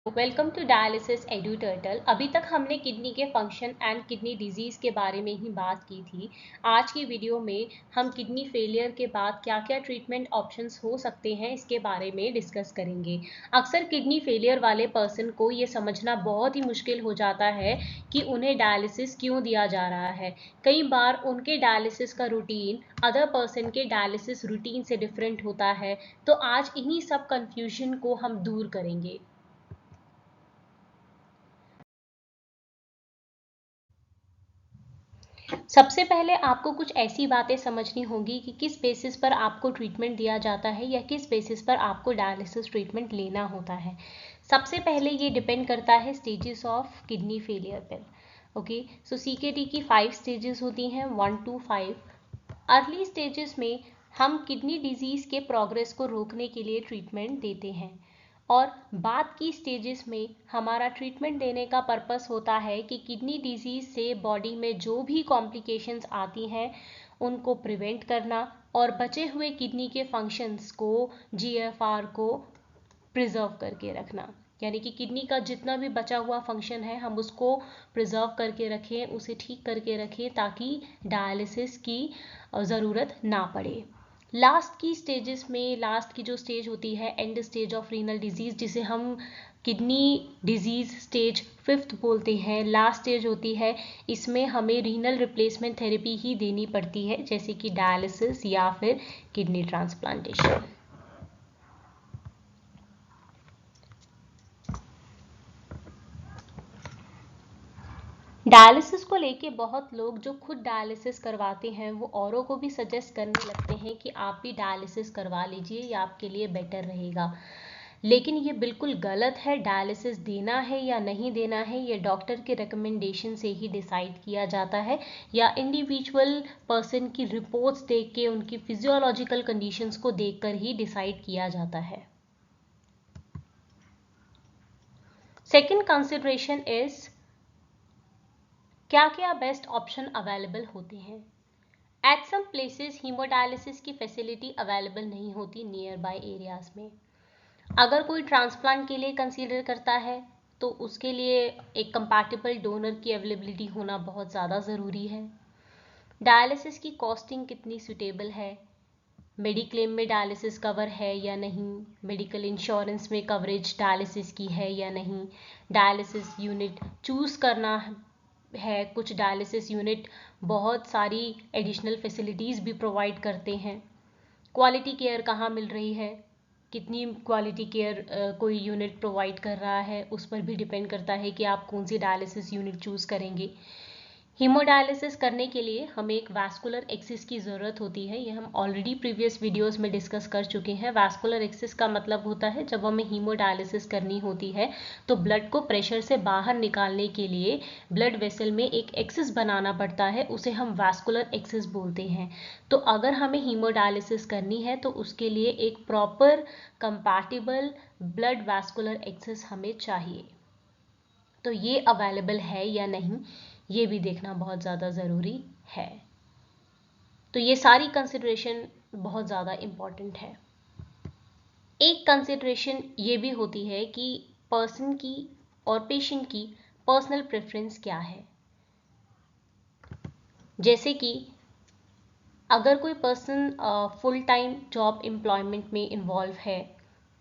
Welcome to dialysis edu turtle. अभी तक हमने किडनी के फंक्शन एंड किडनी डिजीज़ के बारे में ही बात की थी। आज की वीडियो में हम किडनी फेलियर के बाद क्या क्या ट्रीटमेंट ऑप्शंस हो सकते हैं इसके बारे में डिस्कस करेंगे। अक्सर किडनी फेलियर वाले पर्सन को ये समझना बहुत ही मुश्किल हो जाता है कि उन्हें डायलिसिस क्यों दिया जा रहा है। कई बार उनके डायलिसिस का रूटीन अदर पर्सन के डायलिसिस रूटीन से डिफरेंट होता है। तो आज इन्हीं सब कन्फ्यूजन को हम दूर करेंगे। सबसे पहले आपको कुछ ऐसी बातें समझनी होगी कि किस बेसिस पर आपको ट्रीटमेंट दिया जाता है या किस बेसिस पर आपको डायलिसिस ट्रीटमेंट लेना होता है। सबसे पहले ये डिपेंड करता है स्टेजेस ऑफ किडनी फेलियर पर। ओके, सो सीकेडी की 5 स्टेजेस होती हैं, 1 to 5। अर्ली स्टेजेस में हम किडनी डिजीज़ के प्रोग्रेस को रोकने के लिए ट्रीटमेंट देते हैं और बाद की स्टेजेस में हमारा ट्रीटमेंट देने का पर्पस होता है कि किडनी डिजीज़ से बॉडी में जो भी कॉम्प्लिकेशंस आती हैं उनको प्रिवेंट करना और बचे हुए किडनी के फंक्शंस को, जीएफआर को प्रिजर्व करके रखना। यानी कि किडनी का जितना भी बचा हुआ फंक्शन है हम उसको प्रिजर्व करके रखें, उसे ठीक करके रखें ताकि डायलिसिस की ज़रूरत ना पड़े। लास्ट की स्टेजेस में, लास्ट की जो स्टेज होती है and stage of renal disease, जिसे हम किडनी डिजीज़ स्टेज 5th बोलते हैं, लास्ट स्टेज होती है। इसमें हमें रीनल रिप्लेसमेंट थेरेपी ही देनी पड़ती है, जैसे कि डायलिसिस या फिर किडनी ट्रांसप्लांटेशन। डायलिसिस को लेके बहुत लोग जो खुद डायलिसिस करवाते हैं वो औरों को भी सजेस्ट करने लगते हैं कि आप भी डायलिसिस करवा लीजिए, ये आपके लिए बेटर रहेगा। लेकिन ये बिल्कुल गलत है। डायलिसिस देना है या नहीं देना है ये डॉक्टर के रिकमेंडेशन से ही डिसाइड किया जाता है या इंडिविजुअल पर्सन की रिपोर्ट्स देख के, उनकी फिजियोलॉजिकल कंडीशंस को देखकर ही डिसाइड किया जाता है। सेकेंड कंसिडरेशन इज क्या क्या बेस्ट ऑप्शन अवेलेबल होते हैं। एट सम प्लेसेस हीमोडायलिसिस की फैसिलिटी अवेलेबल नहीं होती नियर बाय एरियाज में। अगर कोई ट्रांसप्लांट के लिए कंसीडर करता है तो उसके लिए एक कंपैटिबल डोनर की अवेलेबिलिटी होना बहुत ज़्यादा ज़रूरी है। डायलिसिस की कॉस्टिंग कितनी सुटेबल है, मेडिक्लेम में डायलिसिस कवर है या नहीं, मेडिकल इंश्योरेंस में कवरेज डायलिसिस की है या नहीं, डायलिसिस यूनिट चूज़ करना है। कुछ डायलिसिस यूनिट बहुत सारी एडिशनल फैसिलिटीज़ भी प्रोवाइड करते हैं। क्वालिटी केयर कहाँ मिल रही है, कितनी क्वालिटी केयर कोई यूनिट प्रोवाइड कर रहा है, उस पर भी डिपेंड करता है कि आप कौन सी डायलिसिस यूनिट चूज़ करेंगे। हीमोडायलिसिस करने के लिए हमें एक वैस्कुलर एक्सिस की ज़रूरत होती है। ये हम ऑलरेडी प्रीवियस वीडियोस में डिस्कस कर चुके हैं। वैस्कुलर एक्सिस का मतलब होता है जब हमें हीमोडायलिसिस करनी होती है तो ब्लड को प्रेशर से बाहर निकालने के लिए ब्लड वेसल में एक एक्सिस बनाना पड़ता है, उसे हम वैस्कुलर एक्सिस बोलते हैं। तो अगर हमें हीमोडायलिसिस करनी है तो उसके लिए एक proper compatible blood vascular axis हमें चाहिए। तो ये अवेलेबल है या नहीं ये भी देखना बहुत ज़्यादा ज़रूरी है। तो ये सारी कंसिडरेशन बहुत ज़्यादा इम्पॉर्टेंट है। एक कंसिडरेशन ये भी होती है कि पर्सन की और पेशेंट की पर्सनल प्रेफरेंस क्या है। जैसे कि अगर कोई person full time job employment में इन्वॉल्व है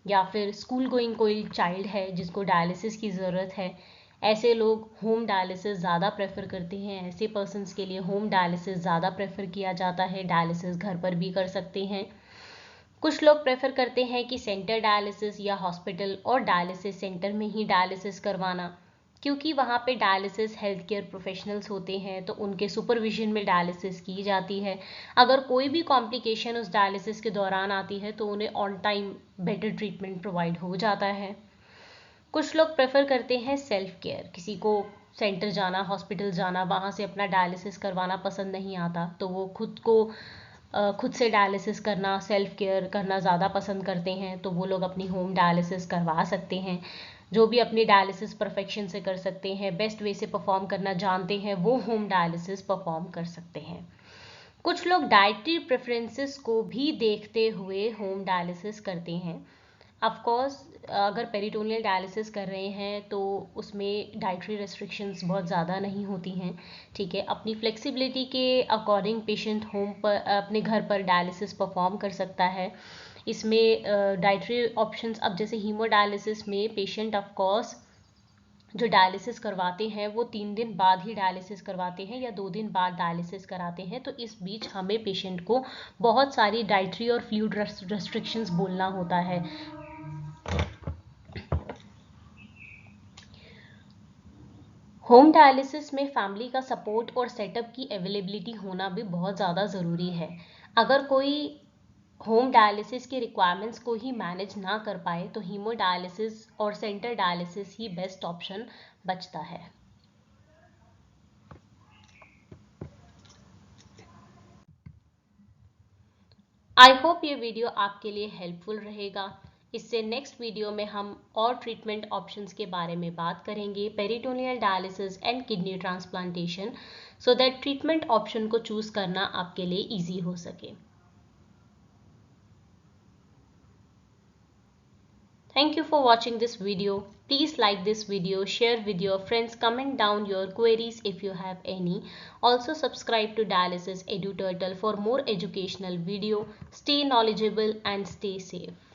या फिर स्कूल गोइंग कोई चाइल्ड है जिसको डायलिसिस की ज़रूरत है, ऐसे लोग होम डायलिसिस ज़्यादा प्रेफर करते हैं। ऐसे पर्सनस के लिए होम डायलिसिस ज़्यादा प्रेफर किया जाता है। डायलिसिस घर पर भी कर सकते हैं। कुछ लोग प्रेफर करते हैं कि सेंटर डायलिसिस या हॉस्पिटल और डायलिसिस सेंटर में ही डायलिसिस करवाना, क्योंकि वहाँ पे डायलिसिस हेल्थ केयर प्रोफेशनल्स होते हैं तो उनके सुपरविजन में डायलिसिस की जाती है। अगर कोई भी कॉम्प्लिकेशन उस डायलिसिस के दौरान आती है तो उन्हें on time better treatment provide हो जाता है। कुछ लोग प्रेफर करते हैं सेल्फ केयर, किसी को सेंटर जाना, हॉस्पिटल जाना, वहाँ से अपना डायलिसिस करवाना पसंद नहीं आता तो वो खुद से डायलिसिस करना, सेल्फ केयर करना ज़्यादा पसंद करते हैं, तो वो लोग अपनी होम डायलिसिस करवा सकते हैं। जो भी अपनी डायलिसिस परफेक्शन से कर सकते हैं, बेस्ट वे से परफॉर्म करना जानते हैं, वो होम डायलिसिस परफॉर्म कर सकते हैं। कुछ लोग डाइटरी प्रेफरेंसेस को भी देखते हुए होम डायलिसिस करते हैं। ऑफ कोर्स अगर पेरिटोनियल डायलिसिस कर रहे हैं तो उसमें डाइटरी रेस्ट्रिक्शंस बहुत ज़्यादा नहीं होती हैं, ठीक है। अपनी फ्लेक्सिबिलिटी के अकॉर्डिंग पेशेंट होम पर अपने घर पर डायलिसिस परफॉर्म कर सकता है। इसमें डाइटरी ऑप्शंस, अब जैसे हीमोडायलिसिस में पेशेंट ऑफ कोर्स जो डायलिसिस करवाते हैं वो 3 दिन बाद ही डायलिसिस करवाते हैं या 2 दिन बाद डायलिसिस कराते हैं, तो इस बीच हमें पेशेंट को बहुत सारी डाइटरी और फ्लूइड रेस्ट्रिक्शंस बोलना होता है। होम डायलिसिस में फैमिली का सपोर्ट और सेटअप की अवेलेबिलिटी होना भी बहुत ज़्यादा ज़रूरी है। अगर कोई होम डायलिसिस की रिक्वायरमेंट्स को ही मैनेज ना कर पाए तो हीमोडायलिसिस और सेंटर डायलिसिस ही बेस्ट ऑप्शन बचता है। आई होप ये वीडियो आपके लिए हेल्पफुल रहेगा। इससे नेक्स्ट वीडियो में हम और ट्रीटमेंट ऑप्शंस के बारे में बात करेंगे, peritoneal dialysis and kidney transplantation, so that treatment option को चूज करना आपके लिए इजी हो सके। Thank you for watching this video. Please like this video, share with your friends, comment down your queries if you have any. Also subscribe to Dialysis EduTurtle for more educational video. Stay knowledgeable and stay safe.